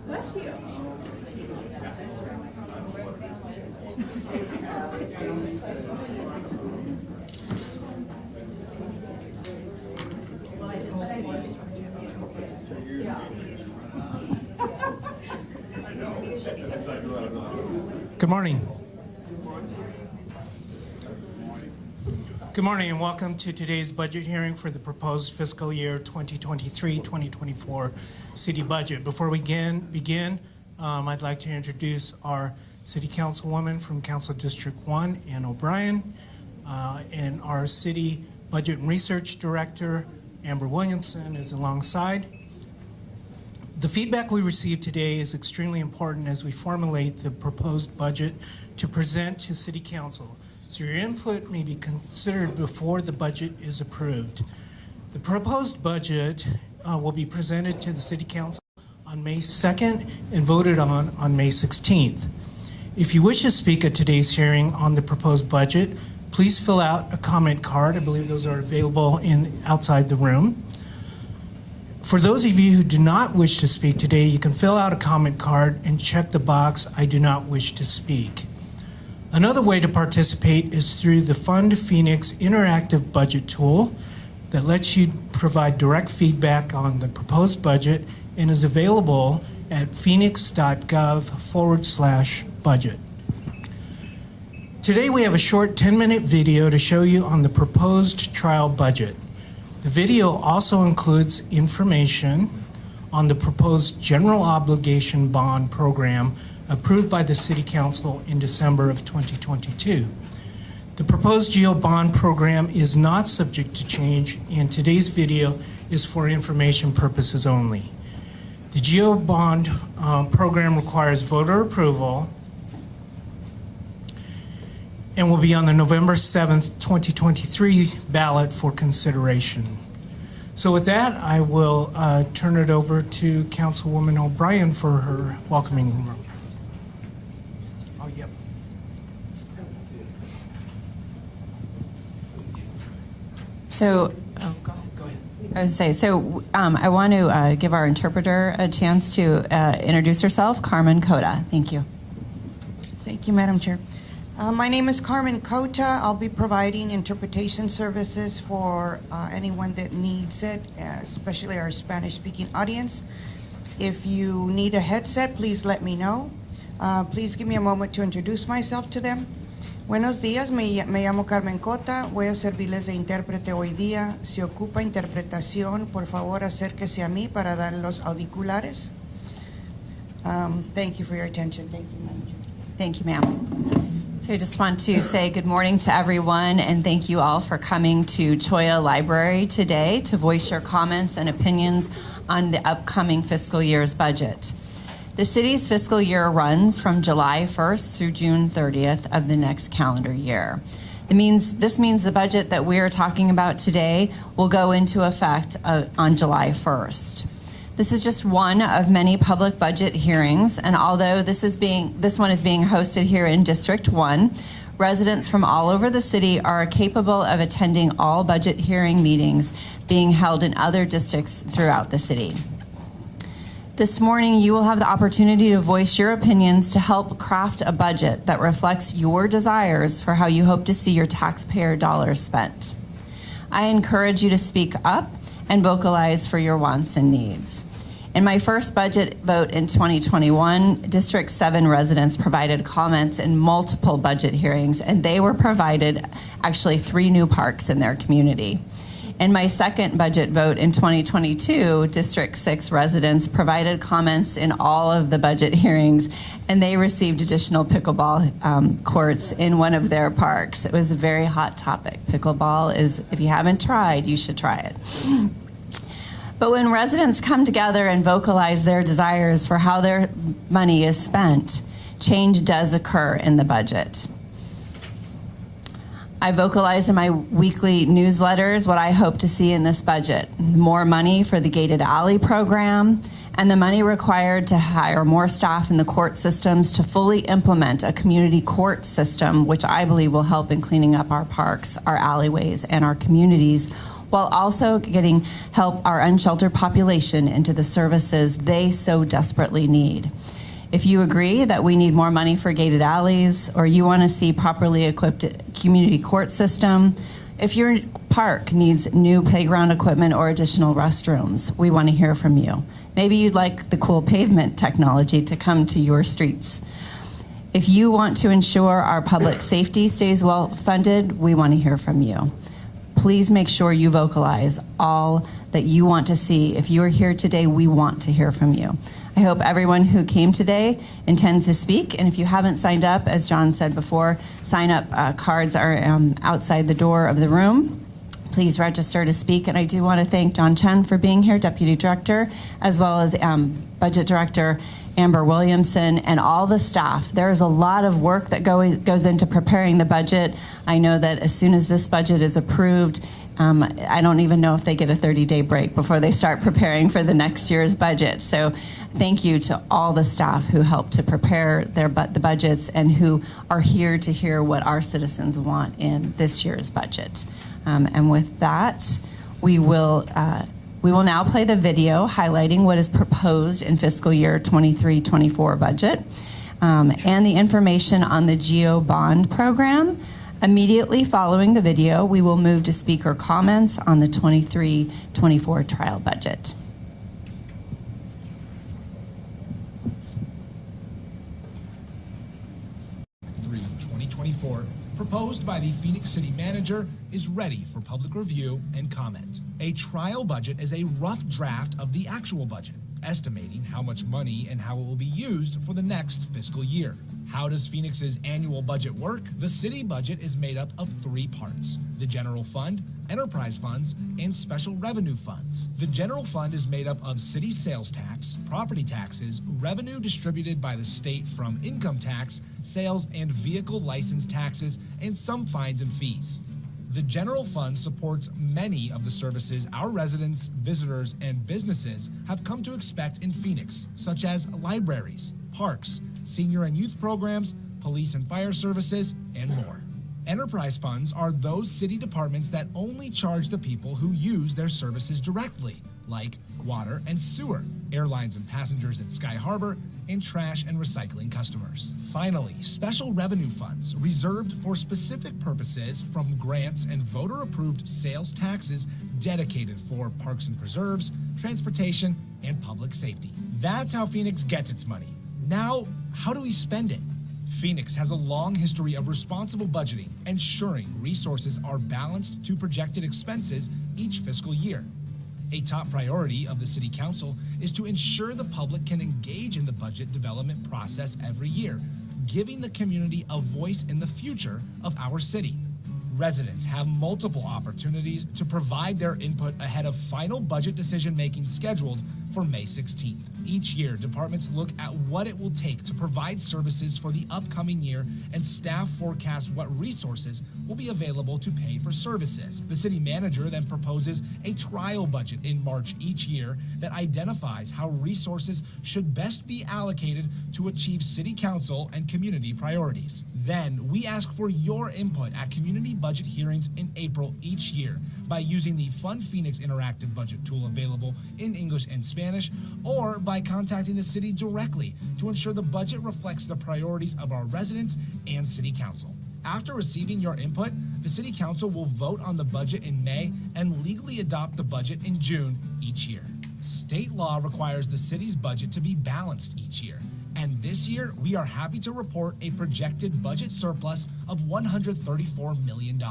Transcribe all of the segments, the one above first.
Bless you. Good morning. Good morning and welcome to today's budget hearing for the proposed fiscal year 2023-2024 city budget. Before we begin, I'd like to introduce our city councilwoman from Council District 1, Ann O'Brien, and our city budget and research director, Amber Williamson, is alongside. The feedback we received today is extremely important as we formulate the proposed budget to present to City Council. So your input may be considered before the budget is approved. The proposed budget will be presented to the City Council on May 2nd and voted on May 16th. If you wish to speak at today's hearing on the proposed budget, please fill out a comment card. I believe those are available outside the room. For those of you who do not wish to speak today, you can fill out a comment card and check the box, I do not wish to speak. Another way to participate is through the Fund Phoenix interactive budget tool that lets you provide direct feedback on the proposed budget and is available at Phoenix.gov/budget. Today we have a short 10-minute video to show you on the proposed trial budget. The video also includes information on the proposed general obligation bond program approved by the City Council in December of 2022. The proposed GEO bond program is not subject to change, and today's video is for information purposes only. The GEO bond program requires voter approval and will be on the November 7th, 2023 ballot for consideration. So with that, I will turn it over to Councilwoman O'Brien for her welcoming remarks. Oh, yep. So, Go ahead. I would say, I want to give our interpreter a chance to introduce herself, Carmen Cota. Thank you. Thank you, Madam Chair. My name is Carmen Cota. I'll be providing interpretation services for anyone that needs it, especially our Spanish-speaking audience. If you need a headset, please let me know. Please give me a moment to introduce myself to them. Buenos días, me llamo Carmen Cota. Voy a servirles de intérprete hoy día. Si ocupa interpretación, por favor, acérquese a mí para dar los auriculares. Thank you for your attention. Thank you, Madam Chair. Thank you, ma'am. So I just want to say good morning to everyone and thank you all for coming to Cholla Library today to voice your comments and opinions on the upcoming fiscal year's budget. The city's fiscal year runs from July 1st through June 30th of the next calendar year. This means the budget that we are talking about today will go into effect on July 1st. This is just one of many public budget hearings, and although this one is being hosted here in District 1, residents from all over the city are capable of attending all budget hearing meetings being held in other districts throughout the city. This morning, you will have the opportunity to voice your opinions to help craft a budget that reflects your desires for how you hope to see your taxpayer dollars spent. I encourage you to speak up and vocalize for your wants and needs. In my first budget vote in 2021, District 7 residents provided comments in multiple budget hearings, and they were provided actually 3 new parks in their community. In my second budget vote in 2022, District 6 residents provided comments in all of the budget hearings, and they received additional pickleball courts in one of their parks. It was a very hot topic. Pickleball is, if you haven't tried, you should try it. But when residents come together and vocalize their desires for how their money is spent, change does occur in the budget. I vocalize in my weekly newsletters what I hope to see in this budget. More money for the Gated Alley program and the money required to hire more staff in the court systems to fully implement a community court system, which I believe will help in cleaning up our parks, our alleyways, and our communities, while also getting help our unsheltered population into the services they so desperately need. If you agree that we need more money for gated alleys, or you want to see properly equipped community court system, if your park needs new playground equipment or additional restrooms, we want to hear from you. Maybe you'd like the cool pavement technology to come to your streets. If you want to ensure our public safety stays well funded, we want to hear from you. Please make sure you vocalize all that you want to see. If you are here today, we want to hear from you. I hope everyone who came today intends to speak, and if you haven't signed up, as John said before, sign up. Cards are outside the door of the room. Please register to speak, and I do want to thank John Chen for being here, Deputy Director, as well as Budget Director Amber Williamson and all the staff. There is a lot of work that goes into preparing the budget. I know that as soon as this budget is approved, I don't even know if they get a 30-day break before they start preparing for the next year's budget. So thank you to all the staff who helped to prepare the budgets and who are here to hear what our citizens want in this year's budget. And with that, we will now play the video highlighting what is proposed in fiscal year 23-24 budget and the information on the GEO bond program. Immediately following the video, we will move to speaker comments on the 23-24 trial budget. Fiscal 2024, proposed by the Phoenix City Manager, is ready for public review and comment. A trial budget is a rough draft of the actual budget, estimating how much money and how it will be used for the next fiscal year. How does Phoenix's annual budget work? The city budget is made up of 3 parts: the general fund, enterprise funds, and special revenue funds. The general fund is made up of city sales tax, property taxes, revenue distributed by the state from income tax, sales and vehicle license taxes, and some fines and fees. The general fund supports many of the services our residents, visitors, and businesses have come to expect in Phoenix, such as libraries, parks, senior and youth programs, police and fire services, and more. Enterprise funds are those city departments that only charge the people who use their services directly, like water and sewer, airlines and passengers at Sky Harbor, and trash and recycling customers. Finally, special revenue funds reserved for specific purposes from grants and voter-approved sales taxes dedicated for parks and preserves, transportation, and public safety. That's how Phoenix gets its money. Now, how do we spend it? Phoenix has a long history of responsible budgeting, ensuring resources are balanced to projected expenses each fiscal year. A top priority of the City Council is to ensure the public can engage in the budget development process every year, giving the community a voice in the future of our city. Residents have multiple opportunities to provide their input ahead of final budget decision-making scheduled for May 16th. Each year, departments look at what it will take to provide services for the upcoming year, and staff forecast what resources will be available to pay for services. The city manager then proposes a trial budget in March each year that identifies how resources should best be allocated to achieve city council and community priorities. Then, we ask for your input at community budget hearings in April each year by using the Fund Phoenix interactive budget tool available in English and Spanish, or by contacting the city directly to ensure the budget reflects the priorities of our residents and city council. After receiving your input, the city council will vote on the budget in May and legally adopt the budget in June each year. State law requires the city's budget to be balanced each year. And this year, we are happy to report a projected budget surplus of $134 million.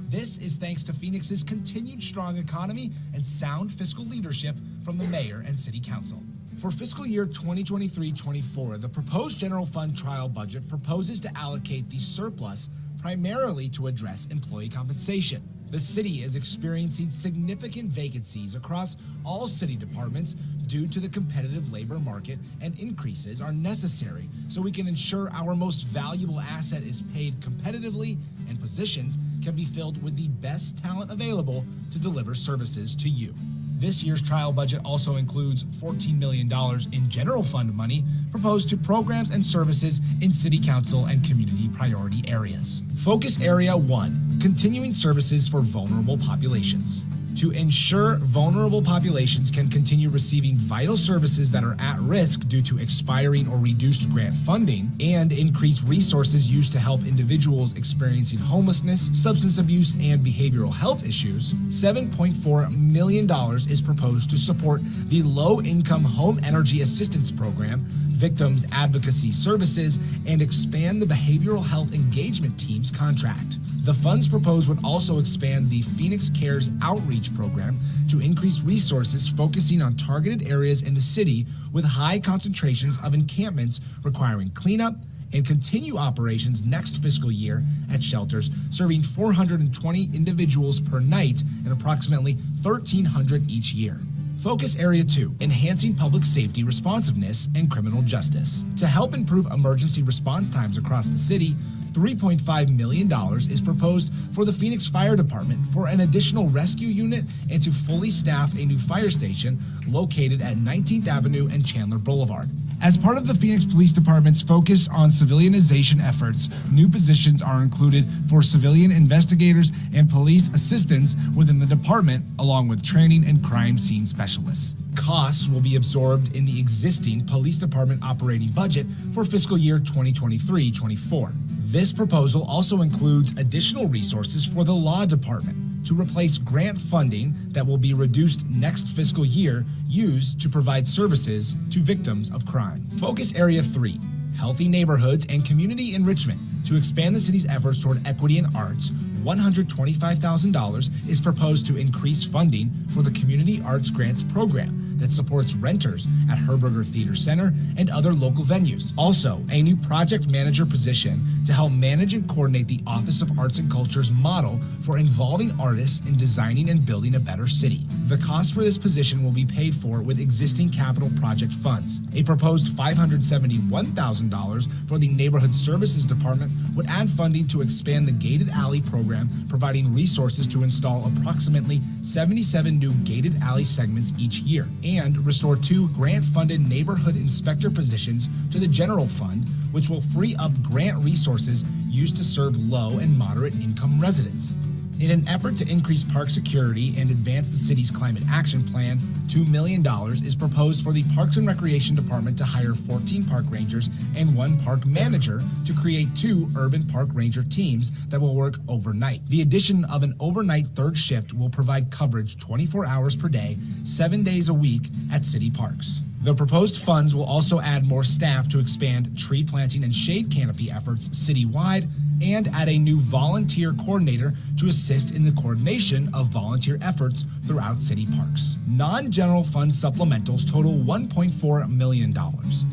This is thanks to Phoenix's continued strong economy and sound fiscal leadership from the mayor and city council. For fiscal year 2023-24, the proposed general fund trial budget proposes to allocate the surplus primarily to address employee compensation. The city is experiencing significant vacancies across all city departments due to the competitive labor market, and increases are necessary so we can ensure our most valuable asset is paid competitively and positions can be filled with the best talent available to deliver services to you. This year's trial budget also includes $14 million in general fund money proposed to programs and services in City Council and community priority areas. Focus Area 1, continuing services for vulnerable populations. To ensure vulnerable populations can continue receiving vital services that are at risk due to expiring or reduced grant funding, and increase resources used to help individuals experiencing homelessness, substance abuse, and behavioral health issues, $7.4 million is proposed to support the Low-Income Home Energy Assistance Program, Victims Advocacy Services, and expand the Behavioral Health Engagement Team's contract. The funds proposed would also expand the Phoenix Cares Outreach Program to increase resources focusing on targeted areas in the city with high concentrations of encampments requiring cleanup, and continue operations next fiscal year at shelters serving 420 individuals per night and approximately 1,300 each year. Focus Area 2, enhancing public safety responsiveness and criminal justice. To help improve emergency response times across the city, $3.5 million is proposed for the Phoenix Fire Department for an additional rescue unit and to fully staff a new fire station located at 19th Avenue and Chandler Boulevard. As part of the Phoenix Police Department's focus on civilianization efforts, new positions are included for civilian investigators and police assistants within the department, along with training and crime scene specialists. Costs will be absorbed in the existing police department operating budget for fiscal year 2023-24. This proposal also includes additional resources for the law department to replace grant funding that will be reduced next fiscal year used to provide services to victims of crime. Focus Area 3, healthy neighborhoods and community enrichment. To expand the city's efforts toward equity and arts, $125,000 is proposed to increase funding for the Community Arts Grants Program that supports renters at Herberger Theater Center and other local venues. Also, a new project manager position to help manage and coordinate the Office of Arts and Culture's model for involving artists in designing and building a better city. The cost for this position will be paid for with existing capital project funds. A proposed $571,000 for the Neighborhood Services Department would add funding to expand the Gated Alley program, providing resources to install approximately 77 new gated alley segments each year, and restore 2 grant-funded neighborhood inspector positions to the general fund, which will free up grant resources used to serve low and moderate income residents. In an effort to increase park security and advance the city's climate action plan, $2 million is proposed for the Parks and Recreation Department to hire 14 park rangers and 1 park manager to create 2 urban park ranger teams that will work overnight. The addition of an overnight third shift will provide coverage 24 hours per day, 7 days a week at city parks. The proposed funds will also add more staff to expand tree planting and shade canopy efforts citywide, and add a new volunteer coordinator to assist in the coordination of volunteer efforts throughout city parks. Non-general fund supplementals total $1.4 million.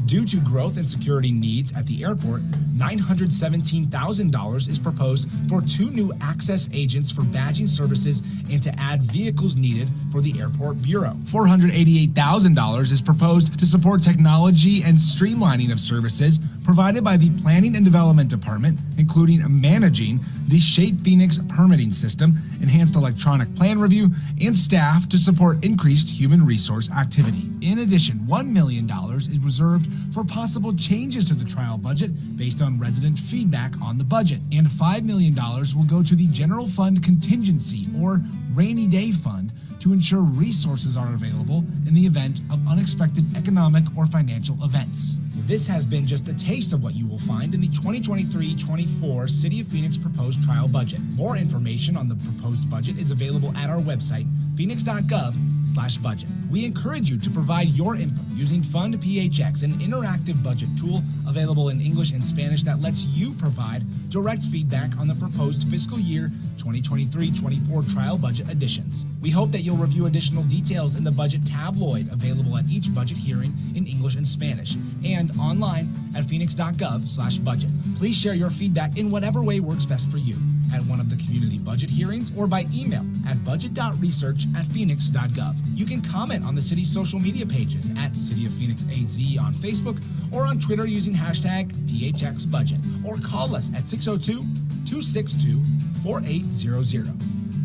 Due to growth and security needs at the airport, $917,000 is proposed for 2 new access agents for badging services and to add vehicles needed for the Airport Bureau. $488,000 is proposed to support technology and streamlining of services provided by the Planning and Development Department, including managing the Shape Phoenix permitting system, enhanced electronic plan review, and staff to support increased human resource activity. In addition, $1 million is reserved for possible changes to the trial budget based on resident feedback on the budget, and $5 million will go to the General Fund Contingency, or Rainy Day Fund, to ensure resources are available in the event of unexpected economic or financial events. This has been just a taste of what you will find in the 2023-24 City of Phoenix proposed trial budget. More information on the proposed budget is available at our website, Phoenix.gov/budget. We encourage you to provide your input using Fund PHX, an interactive budget tool available in English and Spanish that lets you provide direct feedback on the proposed fiscal year 2023-24 trial budget additions. We hope that you'll review additional details in the budget tabloid available at each budget hearing in English and Spanish, and online at Phoenix.gov/budget. Please share your feedback in whatever way works best for you, at one of the community budget hearings or by email at budget.research@phoenix.gov. You can comment on the city's social media pages at City of Phoenix AZ on Facebook or on Twitter using hashtag PHXBudget, or call us at 602-262-4800.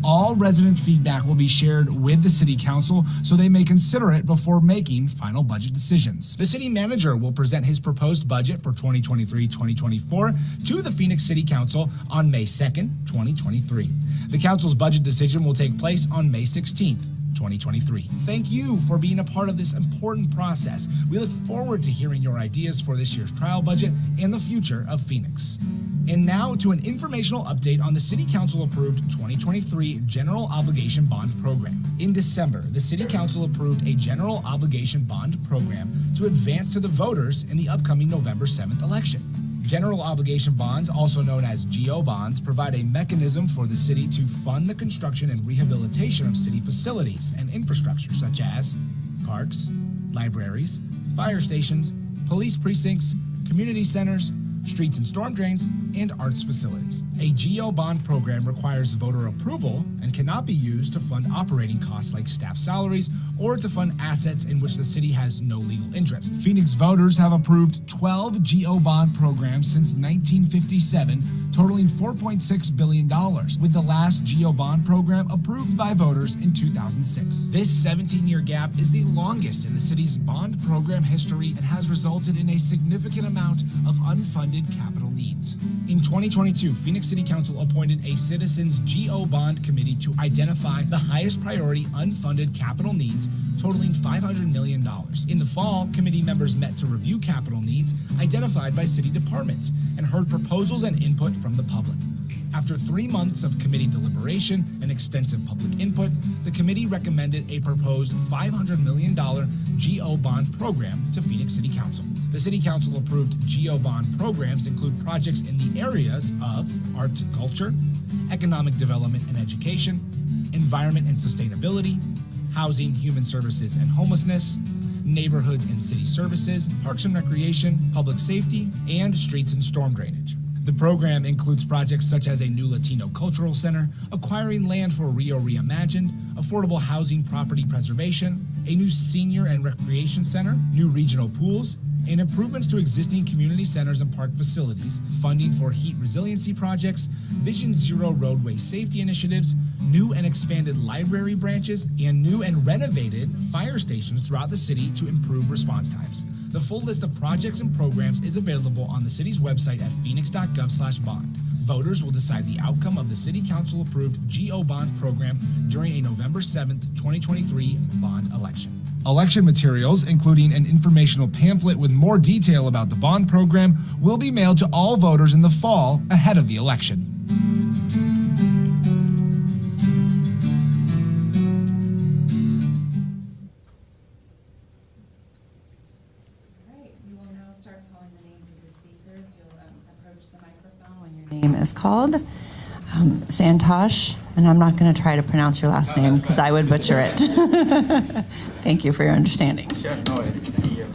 All resident feedback will be shared with the City Council so they may consider it before making final budget decisions. The City Manager will present his proposed budget for 2023-2024 to the Phoenix City Council on May 2nd, 2023. The Council's budget decision will take place on May 16th. 2023. Thank you for being a part of this important process. We look forward to hearing your ideas for this year's trial budget and the future of Phoenix. And now to an informational update on the City Council approved 2023 General Obligation Bond Program. In December, the City Council approved a General Obligation Bond Program to advance to the voters in the upcoming November 7th election. General obligation bonds, also known as GO bonds, provide a mechanism for the city to fund the construction and rehabilitation of city facilities and infrastructure such as parks, libraries, fire stations, police precincts, community centers, streets and storm drains, and arts facilities. A GO bond program requires voter approval and cannot be used to fund operating costs like staff salaries or to fund assets in which the city has no legal interest. Phoenix voters have approved 12 GO bond programs since 1957, totaling $4.6 billion, with the last GO bond program approved by voters in 2006. This 17-year gap is the longest in the city's bond program history and has resulted in a significant amount of unfunded capital needs. In 2022, Phoenix City Council appointed a Citizens GO Bond Committee to identify the highest priority unfunded capital needs, totaling $500 million. In the fall, committee members met to review capital needs identified by city departments and heard proposals and input from the public. After 3 months of committee deliberation and extensive public input, the committee recommended a proposed $500 million GO bond program to Phoenix City Council. The City Council approved GO bond programs include projects in the areas of arts and culture, economic development and education, environment and sustainability, housing, human services and homelessness, neighborhoods and city services, parks and recreation, public safety, and streets and storm drainage. The program includes projects such as a new Latino cultural center, acquiring land for Rio Reimagined, affordable housing property preservation, a new senior and recreation center, new regional pools, and improvements to existing community centers and park facilities, funding for heat resiliency projects, Vision Zero roadway safety initiatives, new and expanded library branches, and new and renovated fire stations throughout the city to improve response times. The full list of projects and programs is available on the city's website at Phoenix.gov/bond. Voters will decide the outcome of the City Council approved GO bond program during a November 7th, 2023 bond election. Election materials, including an informational pamphlet with more detail about the bond program, will be mailed to all voters in the fall ahead of the election. Right, we will now start calling the names of the speakers. You'll approach the microphone when your name is called. Santosh, and I'm not going to try to pronounce your last name because I would butcher it. Thank you for your understanding. Sure, no worries. Thank you.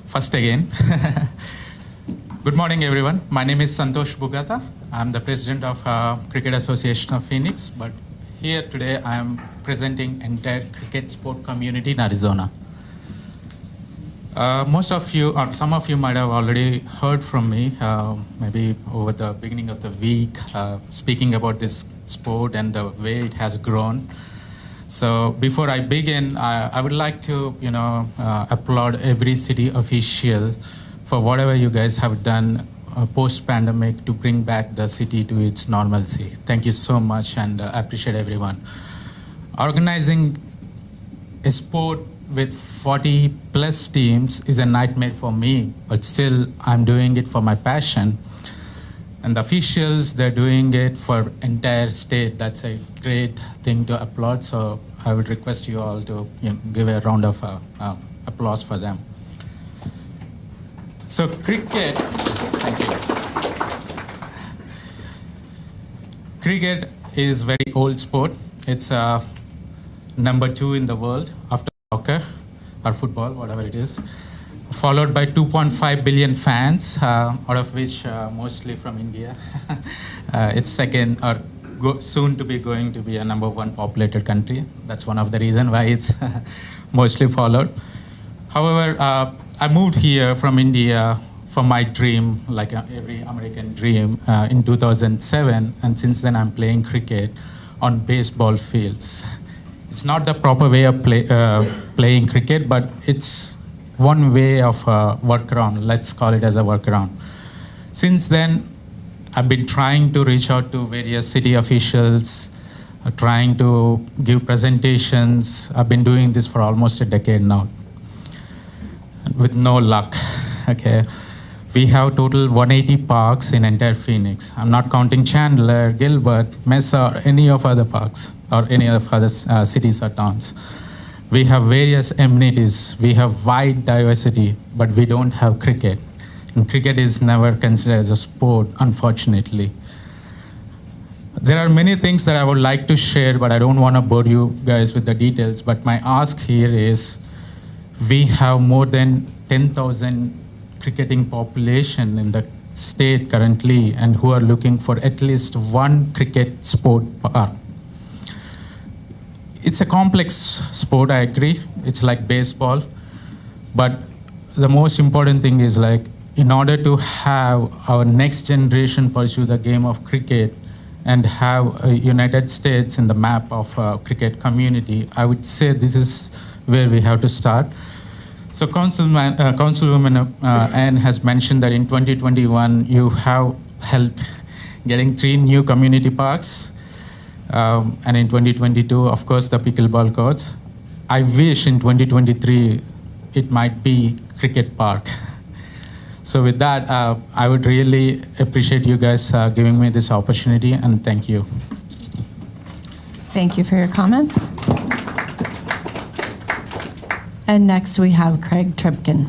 First again, good morning everyone. My name is Santosh Bugata. I'm the president of Cricket Association of Phoenix, but here today I am presenting entire cricket sport community in Arizona. Most of you, or some of you might have already heard from me, maybe over the beginning of the week, speaking about this sport and the way it has grown. So before I begin, I would like to, applaud every city official for whatever you guys have done post-pandemic to bring back the city to its normalcy. Thank you so much, and I appreciate everyone. Organizing a sport with 40 plus teams is a nightmare for me, but still I'm doing it for my passion. And the officials, they're doing it for entire state. That's a great thing to applaud. So I would request you all to give a round of applause for them. So cricket, thank you. Cricket is very old sport. It's number 2 in the world after soccer or football, whatever it is, followed by 2.5 billion fans, out of which mostly from India. It's second, or soon to be going to be a number 1 populated country. That's one of the reasons why it's mostly followed. However, I moved here from India for my dream, like every American dream, in 2007, and since then I'm playing cricket on baseball fields. It's not the proper way of playing cricket, but it's one way of workaround. Let's call it as a workaround. Since then, I've been trying to reach out to various city officials, trying to give presentations. I've been doing this for almost a decade now, with no luck. Okay, we have total 180 parks in entire Phoenix. I'm not counting Chandler, Gilbert, Mesa, or any of other parks or any of other cities or towns. We have various amenities. We have wide diversity, but we don't have cricket. And cricket is never considered as a sport, unfortunately. There are many things that I would like to share, but I don't want to bore you guys with the details. But my ask here is, we have more than 10,000 cricketing population in the state currently, and who are looking for at least one cricket sport park. It's a complex sport, I agree. It's like baseball. But the most important thing is, like, in order to have our next generation pursue the game of cricket and have a United States in the map of cricket community, I would say this is where we have to start. So Councilwoman Ann has mentioned that in 2021, you have helped getting 3 new community parks. And in 2022, of course, the pickleball courts. I wish in 2023, it might be cricket park. So with that, I would really appreciate you guys giving me this opportunity, and thank you. Thank you for your comments. And next we have Craig Tripkin.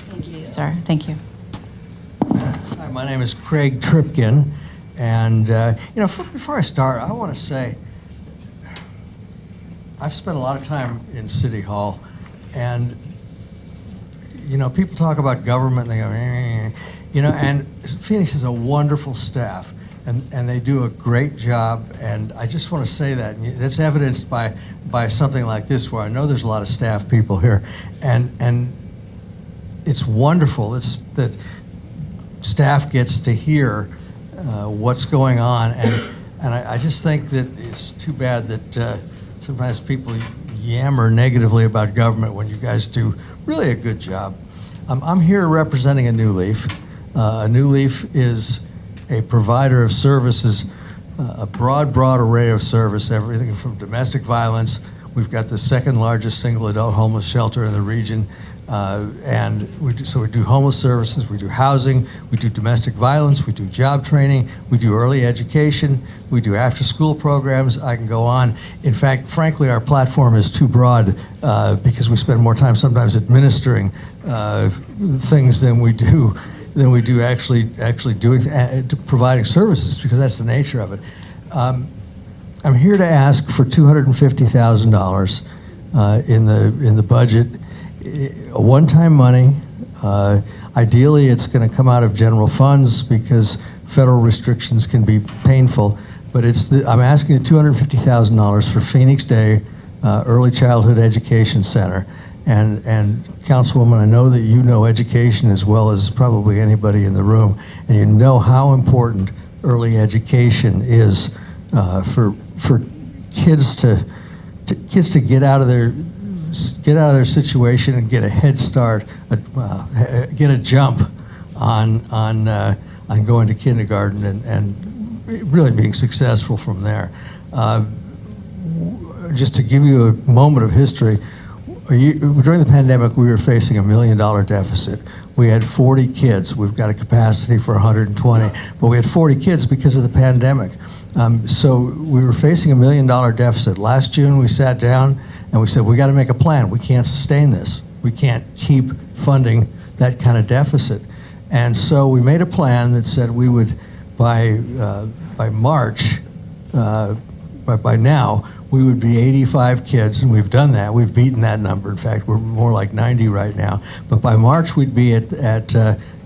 Thank you, sir. Thank you. Hi, my name is Craig Tripkin, and before I start, I want to say I've spent a lot of time in City Hall, and people talk about government, and they go, and Phoenix has a wonderful staff, and they do a great job, and I just want to say that. And that's evidenced by something like this, where I know there's a lot of staff people here, and it's wonderful that staff gets to hear what's going on, and I just think that it's too bad that sometimes people yammer negatively about government when you guys do really a good job. I'm here representing a New Leaf. A New Leaf is a provider of services, a broad array of service, everything from domestic violence. We've got the second largest single adult homeless shelter in the region. And we do homeless services, we do housing, we do domestic violence, we do job training, we do early education, we do after-school programs. I can go on. In fact, frankly, our platform is too broad because we spend more time sometimes administering things than we do actually doing providing services, because that's the nature of it. I'm here to ask for $250,000 in the budget. A one-time money. Ideally, it's going to come out of general funds because federal restrictions can be painful. But I'm asking $250,000 for Phoenix Day Early Childhood Education Center. And Councilwoman, I know that you know education as well as probably anybody in the room, and you know how important early education is for kids to get out of their situation and get a head start, get a jump on going to kindergarten and really being successful from there. Just to give you a moment of history, during the pandemic, we were facing $1 million deficit. We had 40 kids. We've got a capacity for 120, but we had 40 kids because of the pandemic. So we were facing $1 million deficit. Last June, we sat down and we said, we got to make a plan. We can't sustain this. We can't keep funding that kind of deficit. And so we made a plan that said we would, by March, by now, we would be 85 kids, and we've done that. We've beaten that number. In fact, we're more like 90 right now. But by March, we'd be at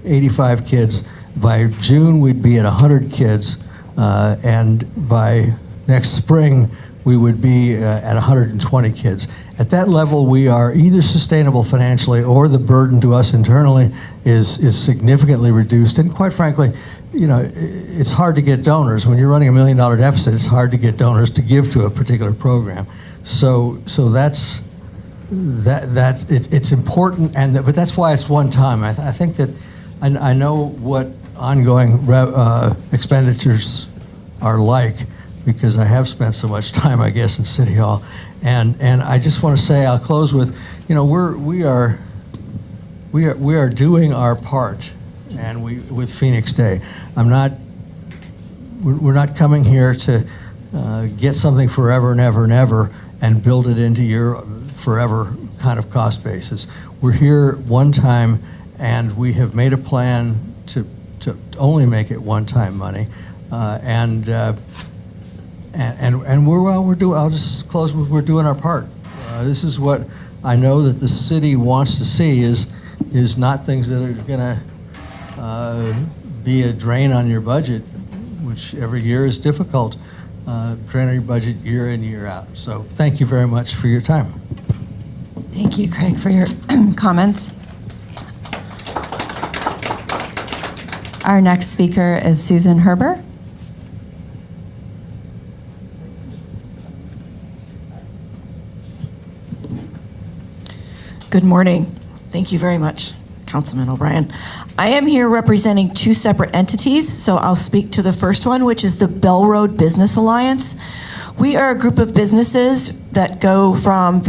85 kids. By June, we'd be at 100 kids. And by next spring, we would be at 120 kids. At that level, we are either sustainable financially or the burden to us internally is significantly reduced. And quite frankly, you know, it's hard to get donors. When you're running $1 million deficit, it's hard to get donors to give to a particular program. So that's it's important, but that's why it's one time. I think that I know what ongoing expenditures are like, because I have spent so much time, I guess, in City Hall, and I just want to say, I'll close with, you know, we are doing our part, and with Phoenix Day, we're not coming here to get something forever and ever and ever and build it into your forever kind of cost basis. We're here one time, and we have made a plan to only make it one-time money, and we're doing. I'll just close with, we're doing our part. This is what I know that the city wants to see is not things that are going to be a drain on your budget, which every year is difficult. Drain on your budget year in, year out. So thank you very much for your time. Thank you, Craig, for your comments. Our next speaker is Susan Herber. Good morning. Thank you very much, Councilman O'Brien. I am here representing two separate entities, so I'll speak to the first one, which is the Bell Road Business Alliance. We are a group of businesses that go from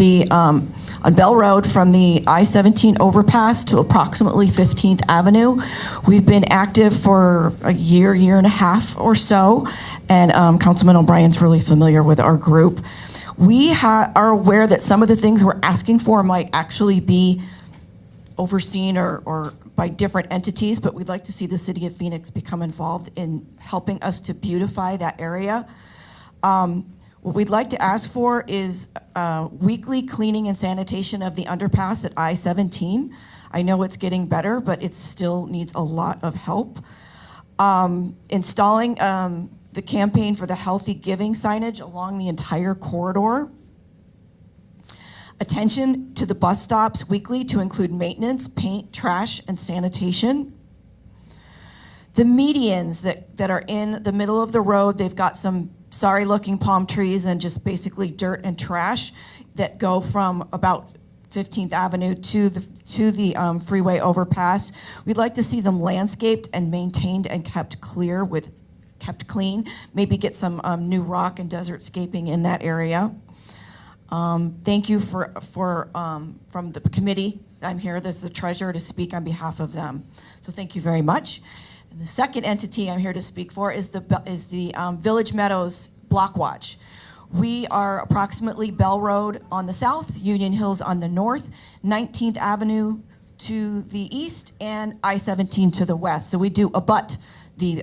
on Bell Road from the I-17 overpass to approximately 15th Avenue. We've been active for a year and a half or so, and Councilman O'Brien's really familiar with our group. We are aware that some of the things we're asking for might actually be overseen or by different entities, but we'd like to see the City of Phoenix become involved in helping us to beautify that area. What we'd like to ask for is weekly cleaning and sanitation of the underpass at I-17. I know it's getting better, but it still needs a lot of help. Installing the campaign for the Healthy Giving signage along the entire corridor. Attention to the bus stops weekly to include maintenance, paint, trash, and sanitation. The medians that are in the middle of the road, they've got some sorry-looking palm trees and just basically dirt and trash that go from about 15th Avenue to the freeway overpass. We'd like to see them landscaped and maintained and kept clean. Maybe get some new rock and desert scaping in that area. Thank you from the committee. I'm here as the treasurer to speak on behalf of them. So thank you very much. And the second entity I'm here to speak for is the Village Meadows Block Watch. We are approximately Bell Road on the south, Union Hills on the north, 19th Avenue to the east, and I-17 to the west. So we do abut the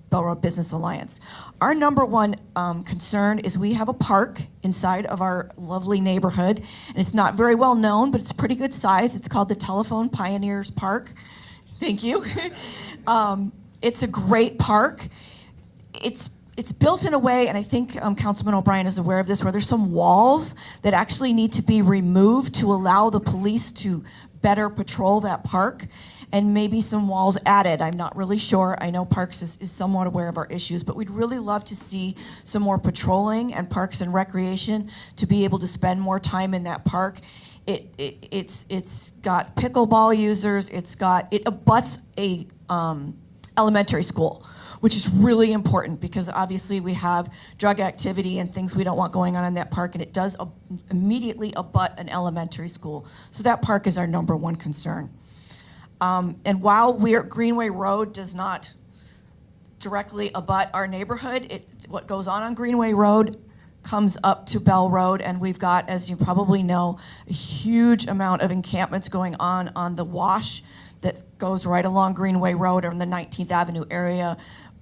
Bell Road Business Alliance. Our number one concern is we have a park inside of our lovely neighborhood, and it's not very well known, but it's pretty good size. It's called the Telephone Pioneers Park. Thank you. It's a great park. It's built in a way, and I think Councilman O'Brien is aware of this, where there's some walls that actually need to be removed to allow the police to better patrol that park, and maybe some walls added. I'm not really sure. I know Parks is somewhat aware of our issues, but we'd really love to see some more patrolling and Parks and Recreation to be able to spend more time in that park. It's got pickleball users. It abuts a elementary school, which is really important because obviously we have drug activity and things we don't want going on in that park, and it does immediately abut an elementary school. So that park is our number one concern. And while Greenway Road does not directly abut our neighborhood, what goes on Greenway Road comes up to Bell Road, and we've got, as you probably know, a huge amount of encampments going on the wash that goes right along Greenway Road or in the 19th Avenue area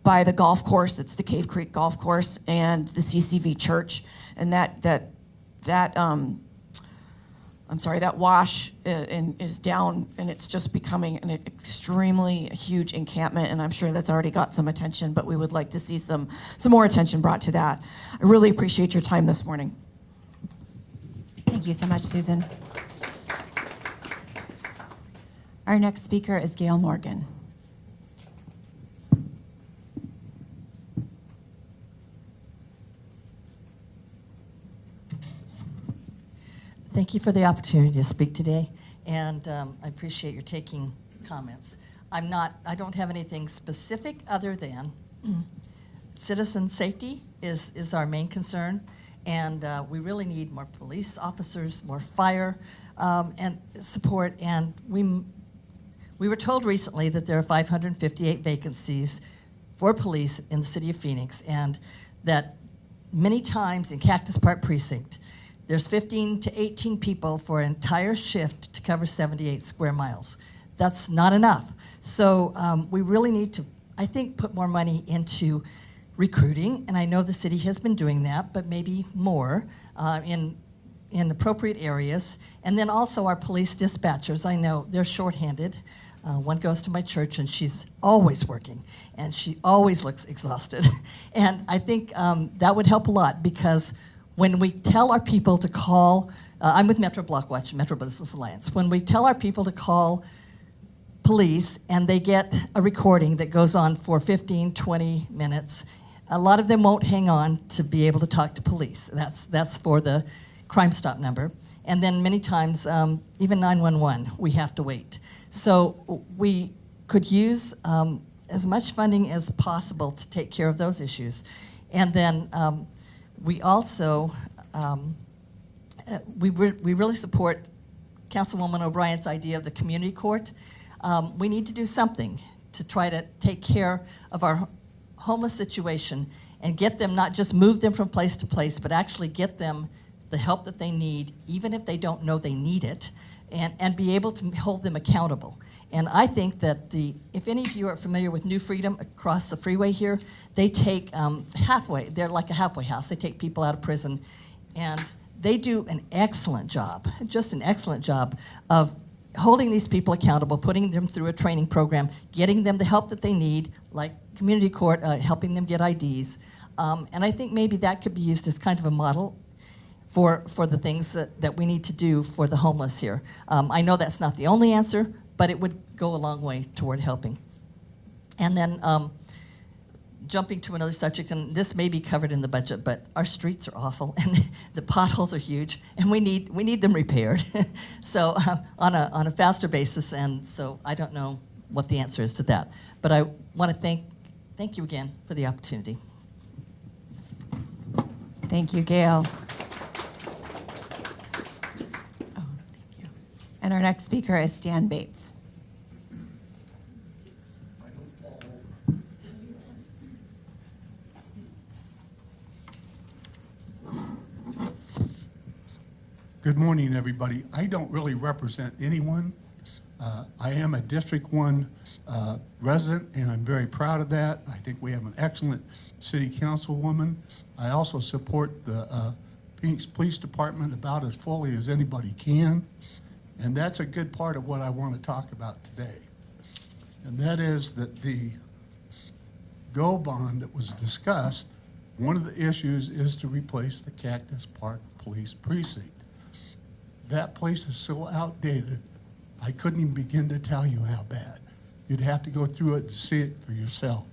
by the golf course. That's the Cave Creek Golf Course and the CCV Church, and that that wash is down, and it's just becoming an extremely huge encampment, and I'm sure that's already got some attention, but we would like to see some more attention brought to that. I really appreciate your time this morning. Thank you so much, Susan. Our next speaker is Gail Morgan. Thank you for the opportunity to speak today, and I appreciate your taking comments. I don't have anything specific other than citizen safety is our main concern, and we really need more police officers, more fire and support, and we were told recently that there are 558 vacancies for police in the city of Phoenix, and that many times in Cactus Park Precinct, there's 15 to 18 people for an entire shift to cover 78 square miles. That's not enough. So we really need to, I think, put more money into recruiting, and I know the city has been doing that, but maybe more in appropriate areas. And then also our police dispatchers, I know they're shorthanded. One goes to my church, and she's always working, and she always looks exhausted. And I think that would help a lot, because when we tell our people to call, I'm with Metro Block Watch, Metro Business Alliance. When we tell our people to call police and they get a recording that goes on for 15, 20 minutes, a lot of them won't hang on to be able to talk to police. That's for the Crime Stop number. And then many times, even 911, we have to wait. So we could use as much funding as possible to take care of those issues. And then we also, we really support Councilwoman O'Brien's idea of the community court. We need to do something to try to take care of our homeless situation and get them, not just move them from place to place, but actually get them the help that they need, even if they don't know they need it, and be able to hold them accountable. And I think that if any of you are familiar with New Freedom across the freeway here, they take they're like a halfway house. They take people out of prison, and they do an excellent job, just an excellent job of holding these people accountable, putting them through a training program, getting them the help that they need, like community court, helping them get IDs. And I think maybe that could be used as kind of a model for the things that we need to do for the homeless here. I know that's not the only answer, but it would go a long way toward helping. And then jumping to another subject, and this may be covered in the budget, but our streets are awful, and the potholes are huge, and we need them repaired. So on a faster basis, and so I don't know what the answer is to that. But I want to thank you again for the opportunity. Thank you, Gail. And our next speaker is Stan Bates. Good morning, everybody. I don't really represent anyone. I am a District 1 resident, and I'm very proud of that. I think we have an excellent city councilwoman. I also support the Phoenix Police Department about as fully as anybody can. And that's a good part of what I want to talk about today. And that is that the GO bond that was discussed, one of the issues is to replace the Cactus Park Police Precinct. That place is so outdated, I couldn't even begin to tell you how bad. You'd have to go through it to see it for yourself.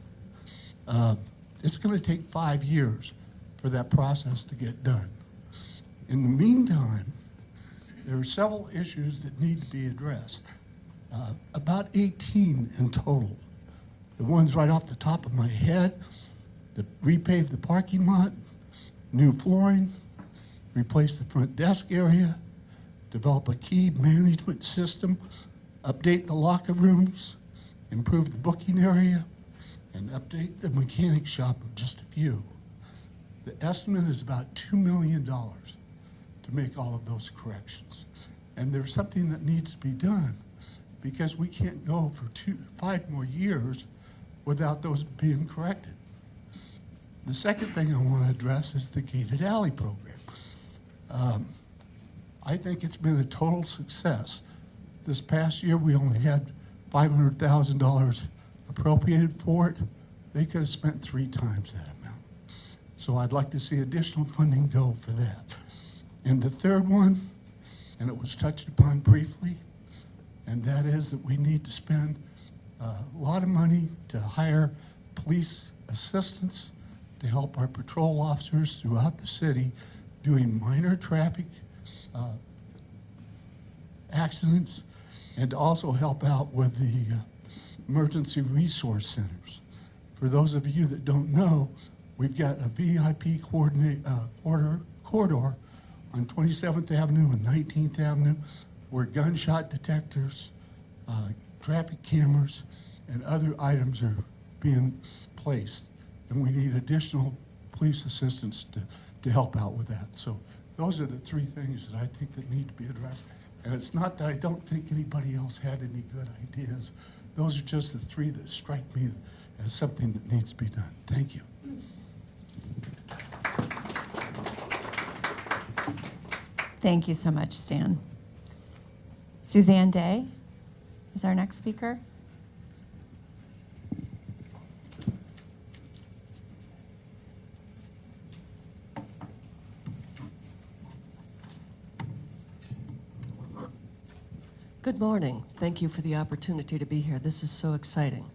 It's going to take 5 years for that process to get done. In the meantime, there are several issues that need to be addressed, about 18 in total. The ones right off the top of my head, repave the parking lot, new flooring, replace the front desk area, develop a key management system, update the locker rooms, improve the booking area, and update the mechanic shop of just a few. The estimate is about $2 million to make all of those corrections. And there's something that needs to be done, because we can't go for 5 more years without those being corrected. The second thing I want to address is the gated alley program. I think it's been a total success. This past year, we only had $500,000 appropriated for it. They could have spent 3 times that amount. So I'd like to see additional funding go for that. And the third one, and it was touched upon briefly, and that is that we need to spend a lot of money to hire police assistants to help our patrol officers throughout the city doing minor traffic accidents, and to also help out with the emergency resource centers. For those of you that don't know, we've got a VIP corridor on 27th Avenue and 19th Avenue where gunshot detectors, traffic cameras, and other items are being placed. And we need additional police assistance to help out with that. So those are the 3 things that I think that need to be addressed. And it's not that I don't think anybody else had any good ideas. Those are just the 3 that strike me as something that needs to be done. Thank you. Thank you so much, Stan. Suzanne Day is our next speaker. Good morning. Thank you for the opportunity to be here. This is so exciting.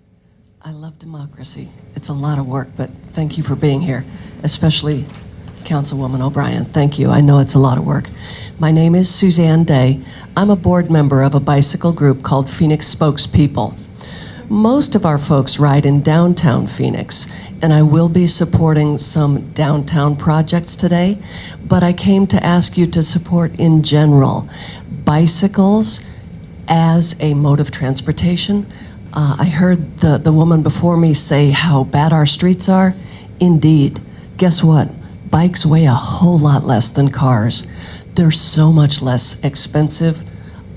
I love democracy. It's a lot of work, but thank you for being here, especially Councilwoman O'Brien. Thank you. I know it's a lot of work. My name is Suzanne Day. I'm a board member of a bicycle group called Phoenix Spokespeople. Most of our folks ride in downtown Phoenix, and I will be supporting some downtown projects today, but I came to ask you to support in general bicycles as a mode of transportation. I heard the woman before me say how bad our streets are. Indeed. Guess what? Bikes weigh a whole lot less than cars. They're so much less expensive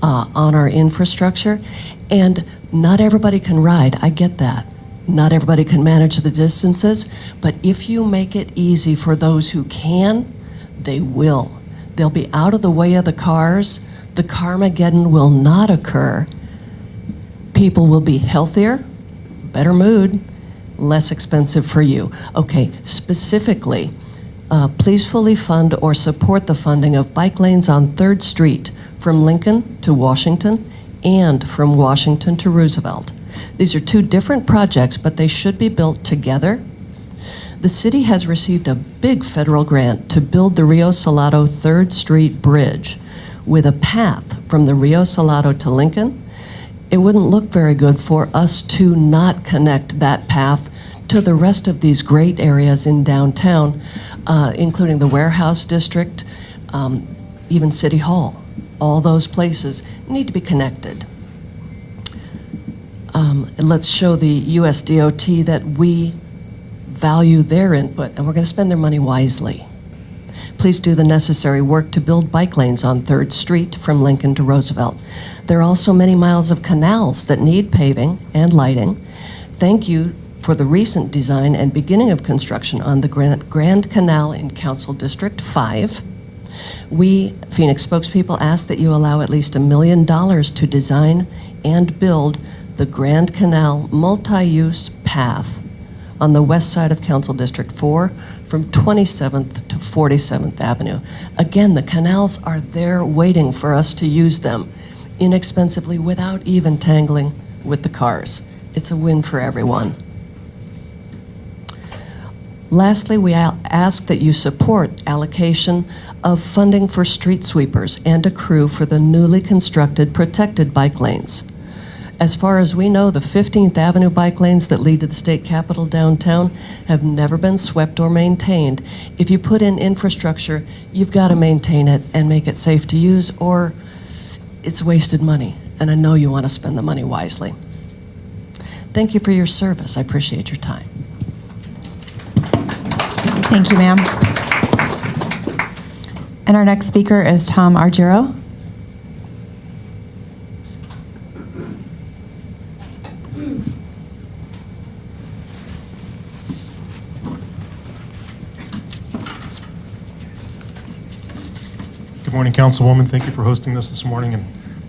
on our infrastructure, and not everybody can ride. I get that. Not everybody can manage the distances, but if you make it easy for those who can, they will. They'll be out of the way of the cars. The Carmageddon will not occur. People will be healthier, better mood, less expensive for you. Okay, specifically, please fully fund or support the funding of bike lanes on 3rd Street from Lincoln to Washington and from Washington to Roosevelt. These are 2 different projects, but they should be built together. The city has received a big federal grant to build the Rio Salado 3rd Street Bridge with a path from the Rio Salado to Lincoln. It wouldn't look very good for us to not connect that path to the rest of these great areas in downtown, including the warehouse district, even City Hall. All those places need to be connected. Let's show the USDOT that we value their input, and we're going to spend their money wisely. Please do the necessary work to build bike lanes on 3rd Street from Lincoln to Roosevelt. There are also many miles of canals that need paving and lighting. Thank you for the recent design and beginning of construction on the Grand Canal in Council District 5. We, Phoenix Spokespeople, ask that you allow at least $1 million to design and build the Grand Canal multi-use path on the west side of Council District 4 from 27th to 47th Avenue. Again, the canals are there waiting for us to use them inexpensively without even tangling with the cars. It's a win for everyone. Lastly, we ask that you support allocation of funding for street sweepers and a crew for the newly constructed protected bike lanes. As far as we know, the 15th Avenue bike lanes that lead to the state capitol downtown have never been swept or maintained. If you put in infrastructure, you've got to maintain it and make it safe to use, or it's wasted money. And I know you want to spend the money wisely. Thank you for your service. I appreciate your time. Thank you, ma'am. And our next speaker is Tom Argiro. Good Good morning, Councilwoman. Thank you for hosting this morning,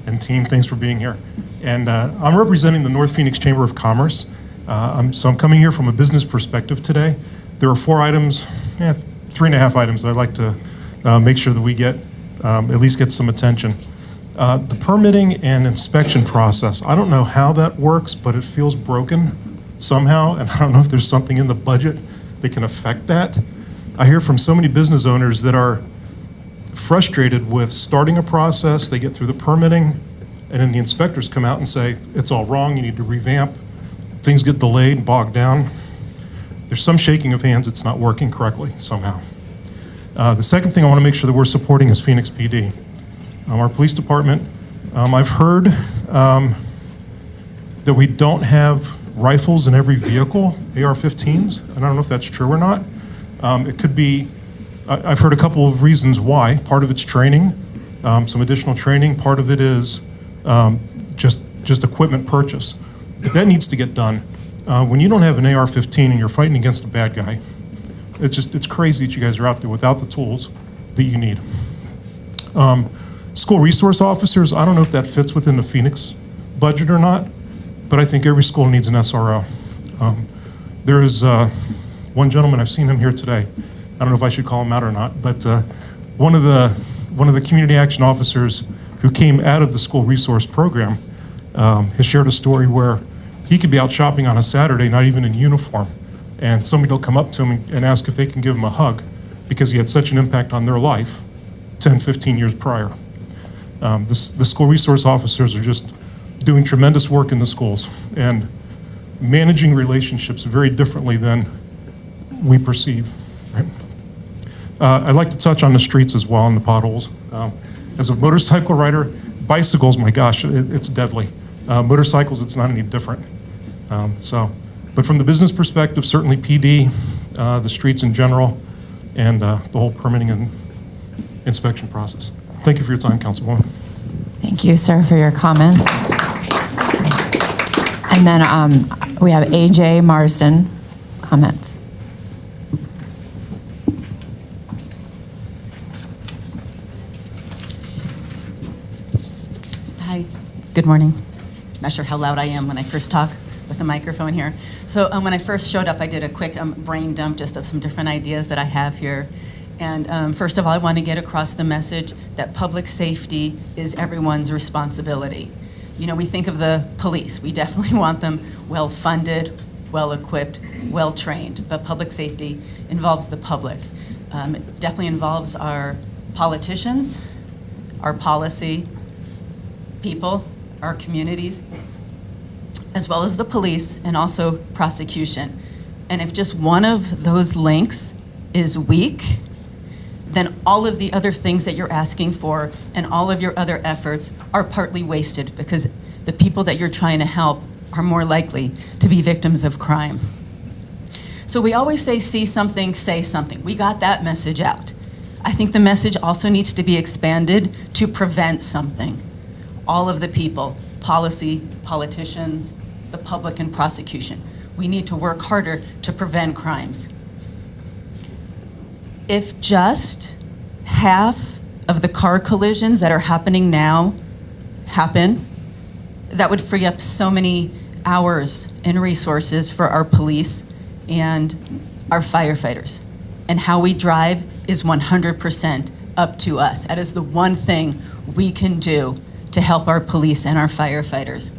and team, thanks for being here. And I'm representing the North Phoenix Chamber of Commerce. So I'm coming here from a business perspective today. There are 4 items, 3.5 items that I'd like to make sure that we get, at least get some attention. The permitting and inspection process, I don't know how that works, but it feels broken somehow, and I don't know if there's something in the budget that can affect that. I hear from so many business owners that are frustrated with starting a process, they get through the permitting, and then the inspectors come out and say, it's all wrong, you need to revamp. Things get delayed, bogged down. There's some shaking of hands, it's not working correctly somehow. The second thing I want to make sure that we're supporting is Phoenix PD. Our police department, I've heard that we don't have rifles in every vehicle, AR-15s, and I don't know if that's true or not. It could be, I've heard a couple of reasons why. Part of it's training, some additional training. Part of it is just equipment purchase. But that needs to get done. When you don't have an AR-15 and you're fighting against a bad guy, it's crazy that you guys are out there without the tools that you need. School resource officers, I don't know if that fits within the Phoenix budget or not, but I think every school needs an SRO. There is one gentleman, I've seen him here today. I don't know if I should call him out or not, but one of the community action officers who came out of the school resource program has shared a story where he could be out shopping on a Saturday, not even in uniform, and somebody will come up to him and ask if they can give him a hug because he had such an impact on their life 10, 15 years prior. The school resource officers are just doing tremendous work in the schools and managing relationships very differently than we perceive. Right? I'd like to touch on the streets as well and the potholes. As a motorcycle rider, bicycles, my gosh, it's deadly. Motorcycles, it's not any different. But from the business perspective, certainly PD, the streets in general, and the whole permitting and inspection process. Thank you for your time, Councilwoman. Thank you, sir, for your comments. And then we have AJ Marsden, comments. Hi, good morning. Not sure how loud I am when I first talk with the microphone here. So when I first showed up, I did a quick brain dump just of some different ideas that I have here. And first of all, I want to get across the message that public safety is everyone's responsibility. You know, we think of the police. We definitely want them well-funded, well-equipped, well-trained. But public safety involves the public. It definitely involves our politicians, our policy people, our communities, as well as the police and also prosecution. And if just one of those links is weak, then all of the other things that you're asking for and all of your other efforts are partly wasted because the people that you're trying to help are more likely to be victims of crime. So we always say, see something, say something. We got that message out. I think the message also needs to be expanded to prevent something. All of the people, policy, politicians, the public, and prosecution. We need to work harder to prevent crimes. If just half of the car collisions that are happening now happen, that would free up so many hours and resources for our police and our firefighters. And how we drive is 100% up to us. That is the one thing we can do to help our police and our firefighters.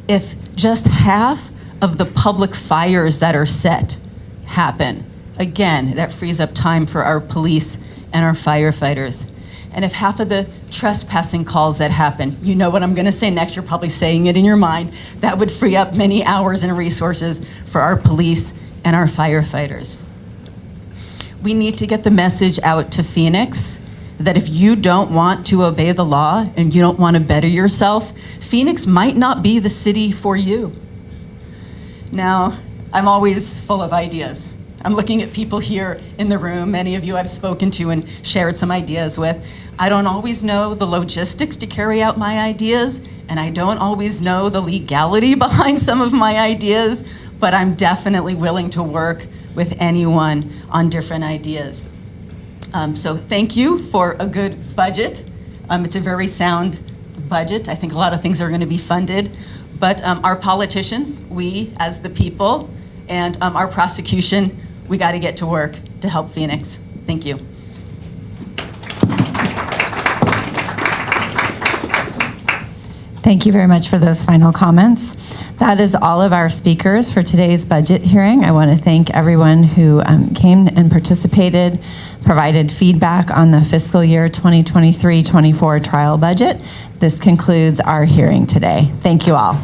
If just half of the public fires that are set happen, again, that frees up time for our police and our firefighters. And if half of the trespassing calls that happen, you know what I'm gonna say next, you're probably saying it in your mind, that would free up many hours and resources for our police and our firefighters. We need to get the message out to Phoenix that if you don't want to obey the law and you don't want to better yourself, Phoenix might not be the city for you. Now, I'm always full of ideas. I'm looking at people here in the room, many of you I've spoken to and shared some ideas with. I don't always know the logistics to carry out my ideas, and I don't always know the legality behind some of my ideas, but I'm definitely willing to work with anyone on different ideas. So thank you for a good budget. It's a very sound budget. I think a lot of things are going to be funded. But our politicians, we as the people, and our prosecution, we got to get to work to help Phoenix. Thank you. Thank you very much for those final comments. That is all of our speakers for today's budget hearing. I want to thank everyone who came and participated, provided feedback on the fiscal year 2023-24 trial budget. This concludes our hearing today. Thank you all.